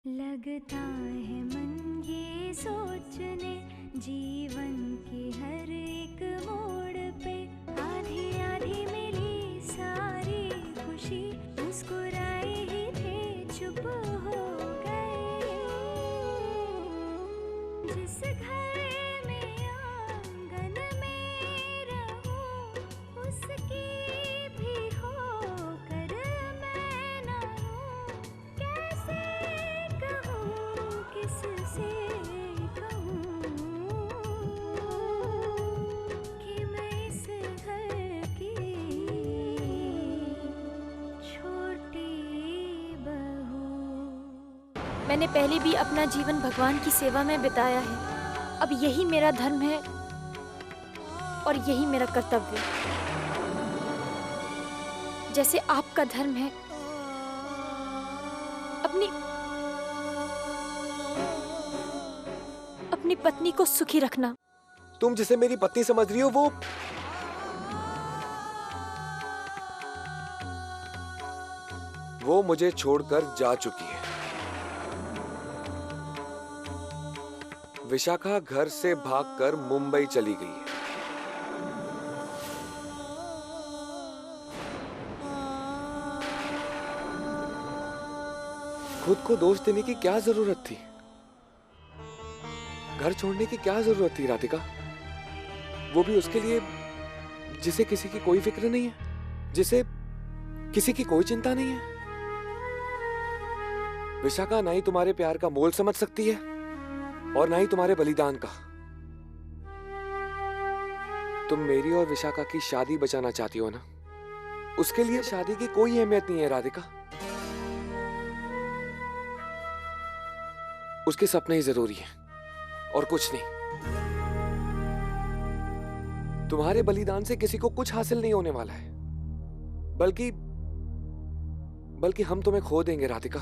लगता है मन ये सोचने जीवन के हर एक मोड़ पे आधी आधी मिली सारी खुशी मुस्कुराए ही थे चुप हो गए। जिस घर में आंगन में रहूं उसकी भी होकर मैं ना हूं। कैसे कहूं किससे कहूं कि मैं इस घर की छोटी बहू। मैंने पहले भी अपना जीवन भगवान की सेवा में बिताया है। अब यही मेरा धर्म है और यही मेरा कर्तव्य। जैसे आपका धर्म है अपनी पत्नी को सुखी रखना। तुम जिसे मेरी पत्नी समझ रही हो वो मुझे छोड़कर जा चुकी है। विशाखा घर से भागकर मुंबई चली गई है। खुद को दोष देने की क्या जरूरत थी? घर छोड़ने की क्या जरूरत थी राधिका? वो भी उसके लिए जिसे किसी की कोई फिक्र नहीं है, जिसे किसी की कोई चिंता नहीं है। विशाखा ना ही तुम्हारे प्यार का मोल समझ सकती है और ना ही तुम्हारे बलिदान का। तुम मेरी और विशाखा की शादी बचाना चाहती हो ना? उसके लिए शादी की कोई अहमियत नहीं है राधिका। उसके सपने ही जरूरी हैं और कुछ नहीं। तुम्हारे बलिदान से किसी को कुछ हासिल नहीं होने वाला है, बल्कि हम तुम्हें खो देंगे राधिका।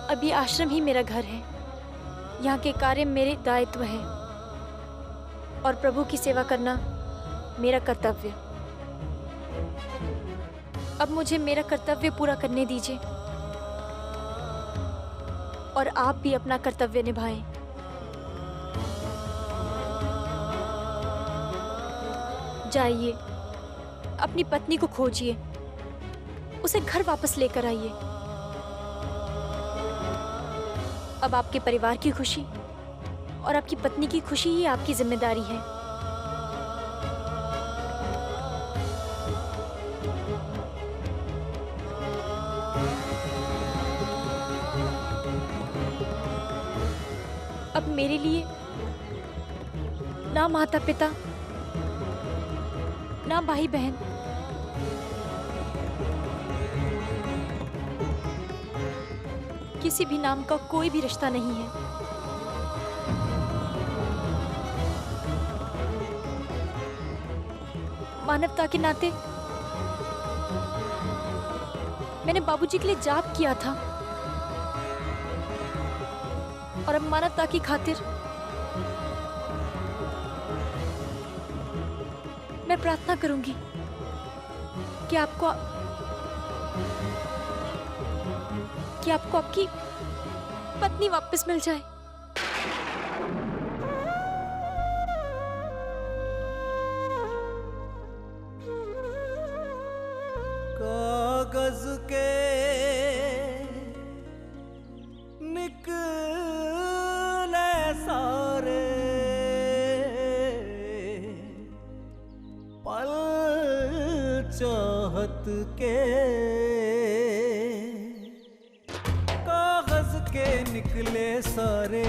अब ये आश्रम ही मेरा घर है। यहाँ के कार्य मेरे दायित्व है और प्रभु की सेवा करना मेरा कर्तव्य। अब मुझे मेरा कर्तव्य पूरा करने दीजिए और आप भी अपना कर्तव्य निभाएं। जाइए, अपनी पत्नी को खोजिए, उसे घर वापस लेकर आइए। अब आपके परिवार की खुशी और आपकी पत्नी की खुशी ही आपकी जिम्मेदारी है। अब मेरे लिए ना माता पिता, ना भाई बहन, किसी भी नाम का कोई भी रिश्ता नहीं है। मानवता के नाते मैंने बाबूजी के लिए जाप किया था और अब मानवता की खातिर मैं प्रार्थना करूंगी कि आपको आपकी पत्नी वापस मिल जाए। कागज के निकले सारे पल चाहत के, निकले सारे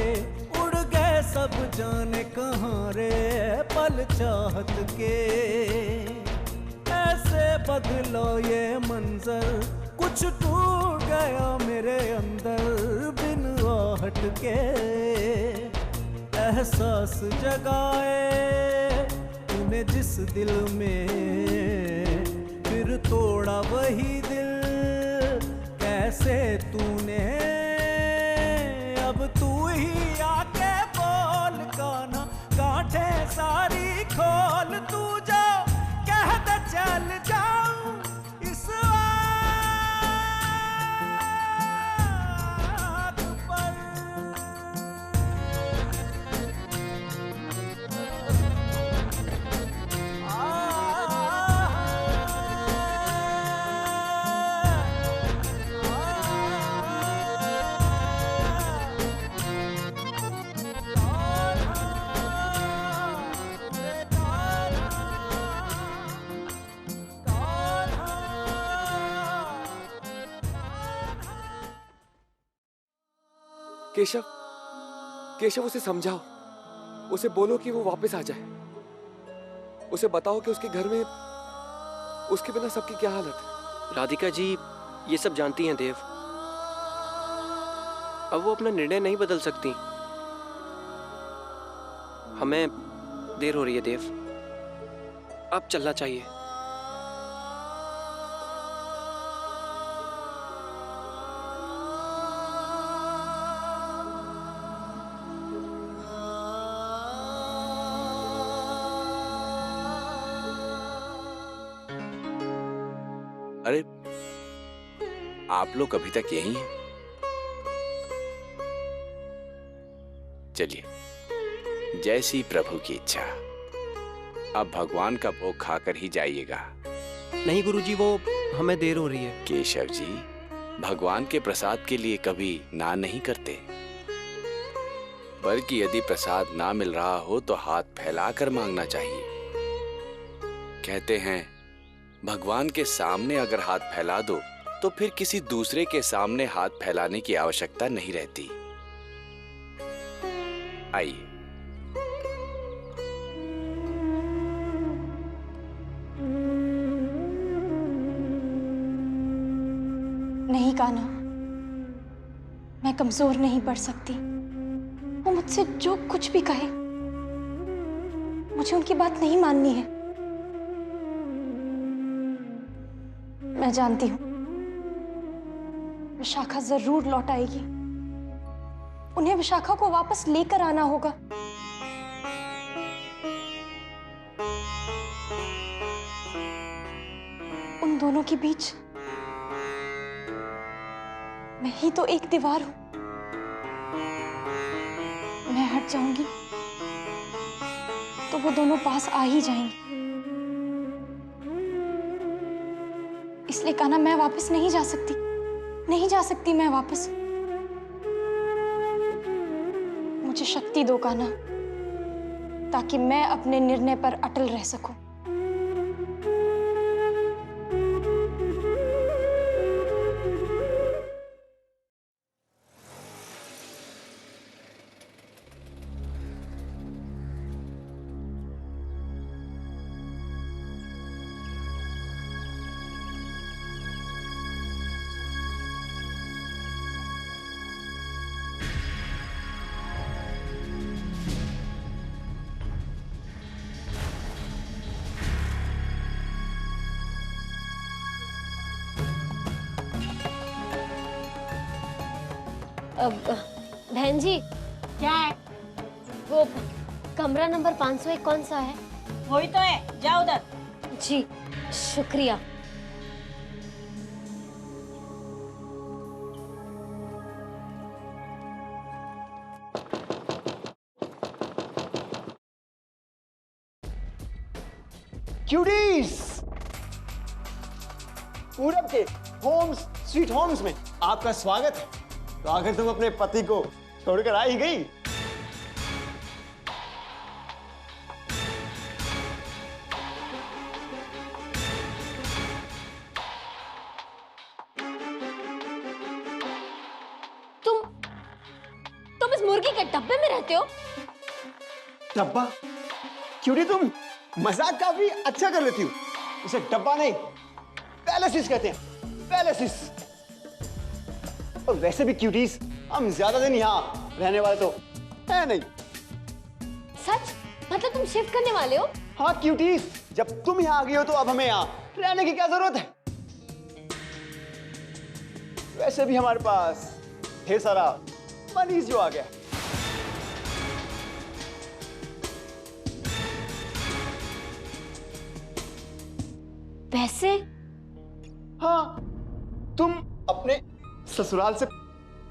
उड़ गए सब जाने कहाँ रे पल चाहत के। ऐसे बदलो ये मंजर, कुछ टूट गया मेरे अंदर बिन आहट के। एहसास जगाए तूने जिस दिल में, फिर फिर तोड़ा वही दिल कैसे तूने, अब तू ही आके बोल काना, गांठे सारी खोल, तू जो कह दे चल जाऊं इस बात पर। केशव, केशव उसे समझाओ, उसे बोलो कि वो वापस आ जाए। उसे बताओ कि उसके घर में उसके बिना सबकी क्या हालत है। राधिका जी ये सब जानती हैं देव, अब वो अपना निर्णय नहीं बदल सकती। हमें देर हो रही है देव, अब चलना चाहिए। अरे आप लोग अभी तक यहीं हैं? चलिए, जैसी प्रभु की इच्छा। अब भगवान का भोग खाकर ही जाइएगा। नहीं गुरुजी, वो हमें देर हो रही है। केशव जी, भगवान के प्रसाद के लिए कभी ना नहीं करते, बल्कि यदि प्रसाद ना मिल रहा हो तो हाथ फैलाकर मांगना चाहिए। कहते हैं भगवान के सामने अगर हाथ फैला दो तो फिर किसी दूसरे के सामने हाथ फैलाने की आवश्यकता नहीं रहती। आइए। नहीं कान्हा, मैं कमजोर नहीं पड़ सकती। वो मुझसे जो कुछ भी कहे, मुझे उनकी बात नहीं माननी है। मैं जानती हूं विशाखा जरूर लौट आएगी। उन्हें विशाखा को वापस लेकर आना होगा। उन दोनों के बीच मैं ही तो एक दीवार हूं। मैं हट जाऊंगी तो वो दोनों पास आ ही जाएंगे। इसलिए कान्हा, मैं वापस नहीं जा सकती, नहीं जा सकती मैं वापस। मुझे शक्ति दो कान्हा, ताकि मैं अपने निर्णय पर अटल रह सकूं। बहन जी, क्या है? वो कमरा नंबर 501 कौन सा है? वही तो है, जाओ उधर। जी शुक्रिया। क्यूटीज, पूरब के होम्स स्वीट होम्स में आपका स्वागत है। तो आखिर तुम अपने पति को छोड़कर आ ही गई। तुम इस मुर्गी के डब्बे में रहते हो? डब्बा? क्यूटी, तुम मजाक काफी अच्छा कर लेती हो। इसे डब्बा नहीं, पैलेसिस कहते हैं, पैलेसिस। और वैसे भी क्यूटीज, हम ज्यादा दिन यहाँ रहने वाले तो है नहीं। सच? मतलब तुम शिफ्ट करने वाले हो? हाँ क्यूटीज, जब तुम यहाँ आ गई हो तो अब हमें यहाँ रहने की क्या जरूरत है? वैसे भी हमारे पास ढेर सारा मनी जो आ गया। पैसे? हाँ, तुम अपने ससुराल से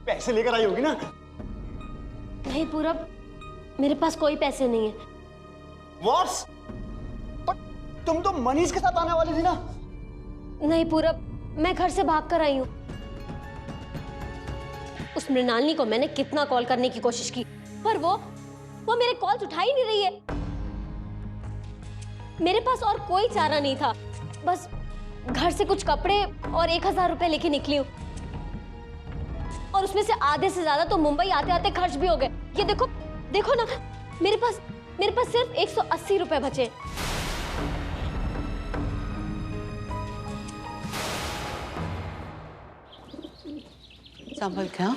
पैसे लेकर आई होगी ना? नहीं पूरब, मेरे पास कोई पैसे नहीं है। What? पर तुम तो मनीष के साथ आने वाली थी ना? नहीं पूरब, मैं घर से भाग कर आई हूँ। उस मृणालिनी को मैंने कितना कॉल करने की कोशिश की, पर वो मेरे कॉल्स उठा ही नहीं रही है। मेरे पास और कोई चारा नहीं था, बस घर से कुछ कपड़े और 1000 रुपए लेके निकली हूँ, और उसमें से आधे से ज्यादा तो मुंबई आते आते खर्च भी हो गए। ये देखो, देखो ना, मेरे पास सिर्फ 180 रुपए बचे। संभल के, हाँ?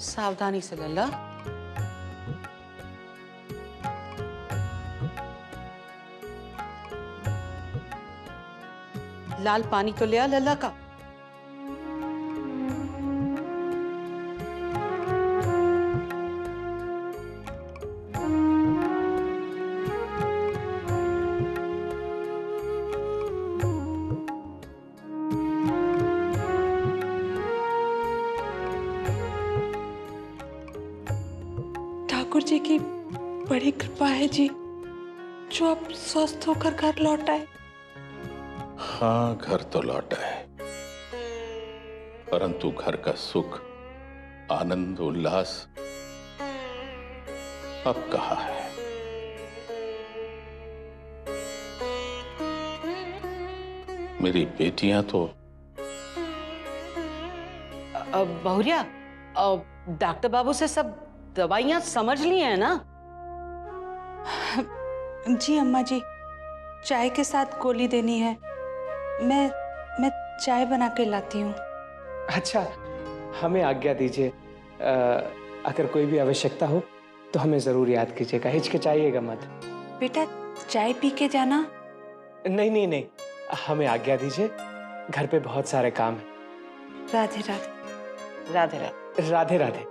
सावधानी से लल्ला। लाल पानी तो ले आ लल्ला का। ठाकुर जी की बड़ी कृपा है जी, जो अब स्वस्थ होकर घर लौट आए। हाँ, घर तो लौटा है, परंतु घर का सुख, आनंद, उल्लास अब कहाँ है? मेरी बेटियां तो बहुरिया, डॉक्टर बाबू से सब दवाइयां समझ ली हैं ना? जी अम्मा जी, चाय के साथ गोली देनी है। मैं चाय बना के लाती हूँ। अच्छा, हमें आज्ञा दीजिए। अगर कोई भी आवश्यकता हो तो हमें जरूर याद कीजिएगा, हिचकिचाइएगा मत। बेटा, चाय पी के जाना। नहीं नहीं नहीं, हमें आज्ञा दीजिए, घर पे बहुत सारे काम हैं। राधे राधे। राधे राधे। राधे राधे।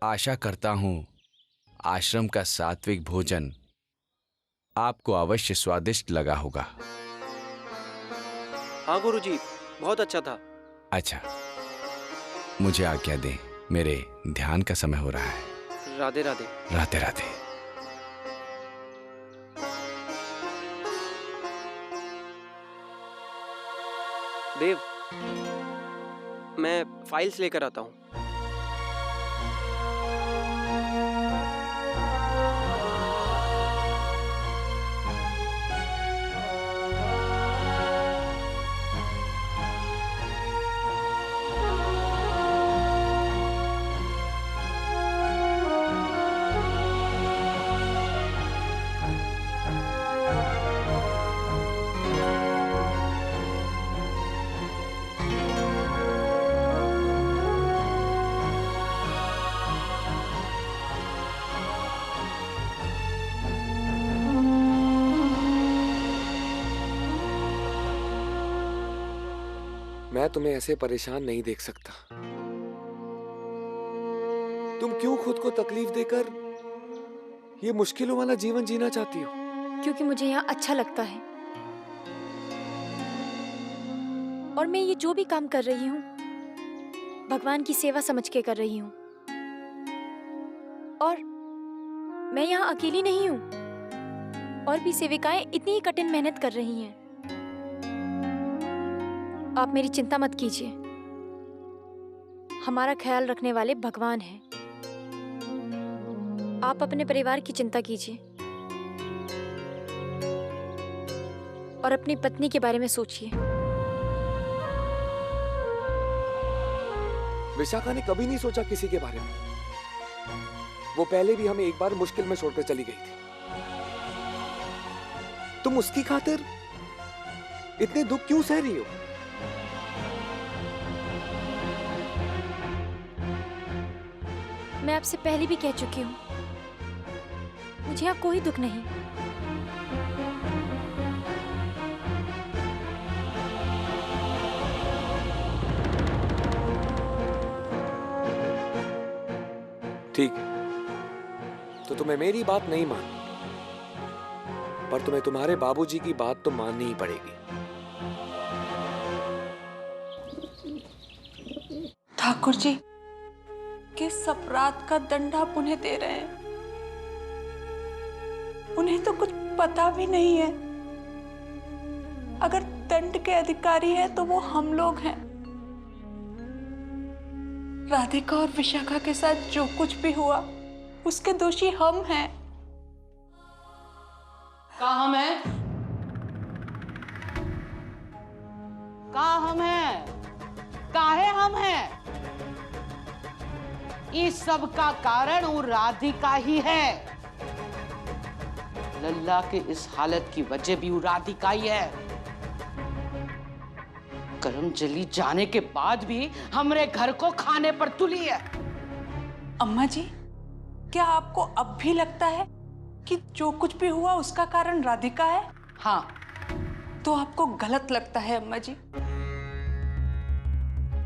आशा करता हूं आश्रम का सात्विक भोजन आपको अवश्य स्वादिष्ट लगा होगा। हाँ गुरुजी, बहुत अच्छा था। अच्छा, मुझे आज्ञा दें, मेरे ध्यान का समय हो रहा है। राधे राधे। राधे राधे। देव, मैं फाइल्स लेकर आता हूँ। मैं तुम्हें ऐसे परेशान नहीं देख सकता। तुम क्यों खुद को तकलीफ देकर ये मुश्किलों वाला जीवन जीना चाहती हो? क्योंकि मुझे यहाँ अच्छा लगता है और मैं ये जो भी काम कर रही हूँ भगवान की सेवा समझ के कर रही हूँ। और मैं यहाँ अकेली नहीं हूँ, और भी सेविकाएं इतनी ही कठिन मेहनत कर रही हैं। आप मेरी चिंता मत कीजिए, हमारा ख्याल रखने वाले भगवान हैं। आप अपने परिवार की चिंता कीजिए और अपनी पत्नी के बारे में सोचिए। विशाखा ने कभी नहीं सोचा किसी के बारे में। वो पहले भी हमें एक बार मुश्किल में छोड़कर चली गई थी। तुम उसकी खातिर इतने दुख क्यों सह रही हो? मैं आपसे पहले भी कह चुकी हूँ, मुझे यहाँ कोई दुख नहीं। ठीक है, तो तुम्हें मेरी बात नहीं माननी, पर तुम्हें तुम्हारे बाबूजी की बात तो माननी ही पड़ेगी। ठाकुर जी, किस अपराध का दंड आप उन्हें दे रहे हैं? उन्हें तो कुछ पता भी नहीं है। अगर दंड के अधिकारी है तो वो हम लोग हैं। राधिका और विशाखा के साथ जो कुछ भी हुआ उसके दोषी हम हैं। कहाँ हम हैं? कहाँ हम हैं? काहे हम हैं? इस सब का कारण वो राधिका ही है। लल्ला के इस हालत की वजह भी वो राधिका ही है। करम जली जाने के बाद भी हमरे घर को खाने पर तुली है। अम्मा जी, क्या आपको अब भी लगता है कि जो कुछ भी हुआ उसका कारण राधिका है? हाँ। तो आपको गलत लगता है अम्मा जी,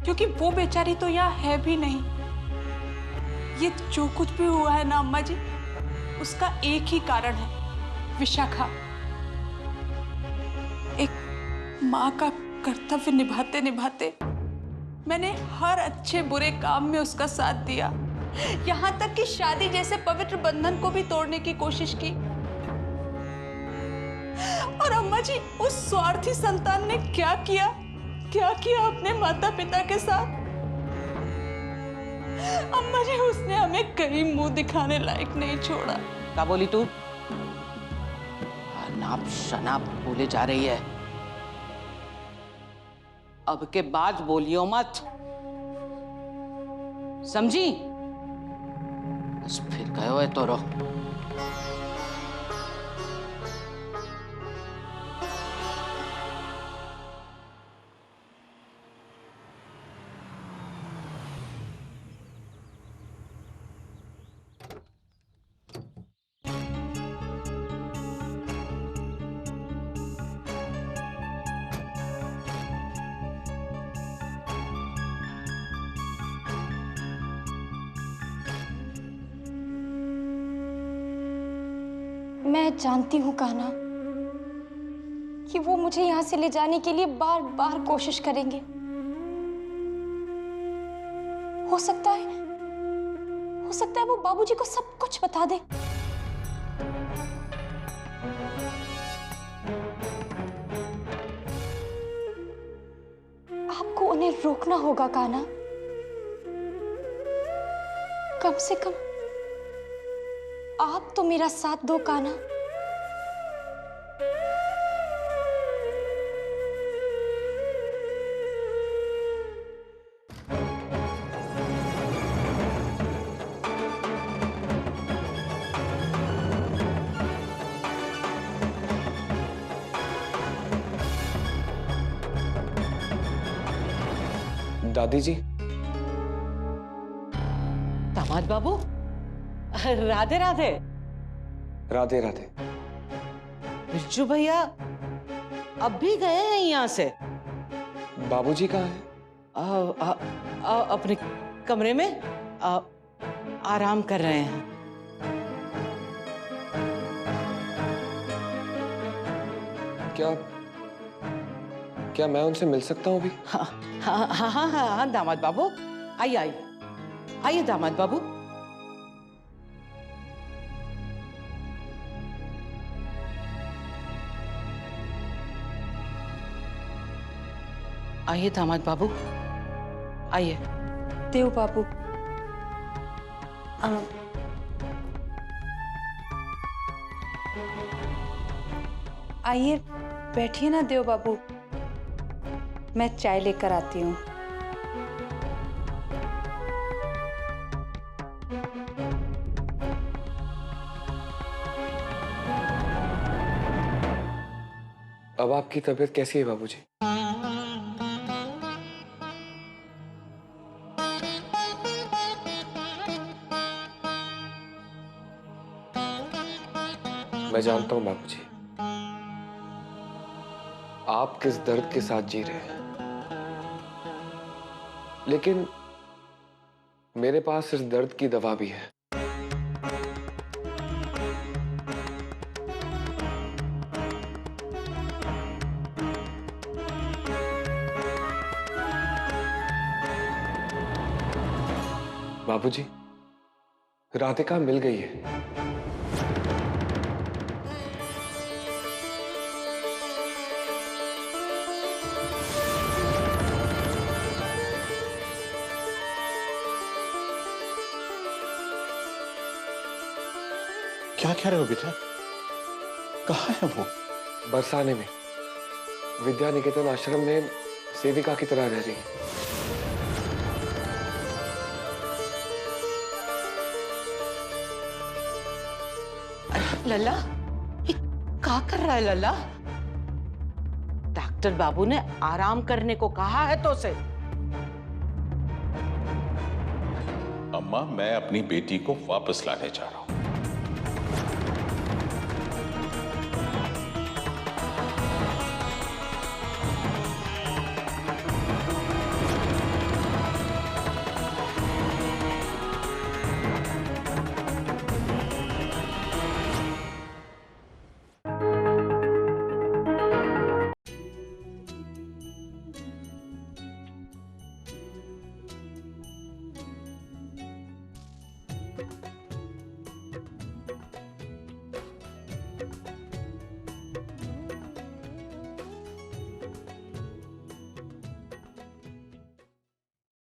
क्योंकि वो बेचारी तो यहाँ है भी नहीं। ये जो कुछ भी हुआ है ना अम्मा जी, उसका एक ही कारण है, विशाखा। एक माँ का कर्तव्य निभाते निभाते मैंने हर अच्छे बुरे काम में उसका साथ दिया, यहाँ तक कि शादी जैसे पवित्र बंधन को भी तोड़ने की कोशिश की। और अम्मा जी, उस स्वार्थी संतान ने क्या किया अपने माता पिता के साथ? अम्मा जी, उसने हमें कहीं मुंह दिखाने लायक नहीं छोड़ा। क्या बोली तू? अनाप शनाप बोले जा रही है। अब के बाद बोलियो मत, समझी? बस फिर गयो है तो रहो। मैं जानती हूँ कान्हा, कि वो मुझे यहाँ से ले जाने के लिए बार बार कोशिश करेंगे। हो सकता है वो बाबूजी को सब कुछ बता दे। आपको उन्हें रोकना होगा कान्हा। कम से कम आप तो मेरा साथ दो कान्हा। दादी जी। दामाद बाबू, राधे राधे। राधे राधे। बिरजू भैया अब भी गए हैं यहाँ से? बाबूजी कहाँ हैं? अपने कमरे में आराम कर रहे हैं। क्या मैं उनसे मिल सकता हूँ अभी? हाँ दामाद बाबू, आइए दामाद बाबू। आइए दामाद बाबू, आइए। देव बाबू, आइए बैठिए ना देव बाबू, मैं चाय लेकर आती हूँ। अब आपकी तबीयत कैसी है बाबूजी? मैं जानता हूं बाबूजी, आप किस दर्द के साथ जी रहे हैं, लेकिन मेरे पास इस दर्द की दवा भी है। बाबूजी, राधिका मिल गई है। क्या कह रहे हो बेटा? कहाँ है वो? बरसाने में, विद्या निकेतन आश्रम में सेविका की तरह रह रही है। लल्ला, ये क्या कर रहा है लल्ला? डॉक्टर बाबू ने आराम करने को कहा है तो उसे। अम्मा, मैं अपनी बेटी को वापस लाने जा रहा हूं।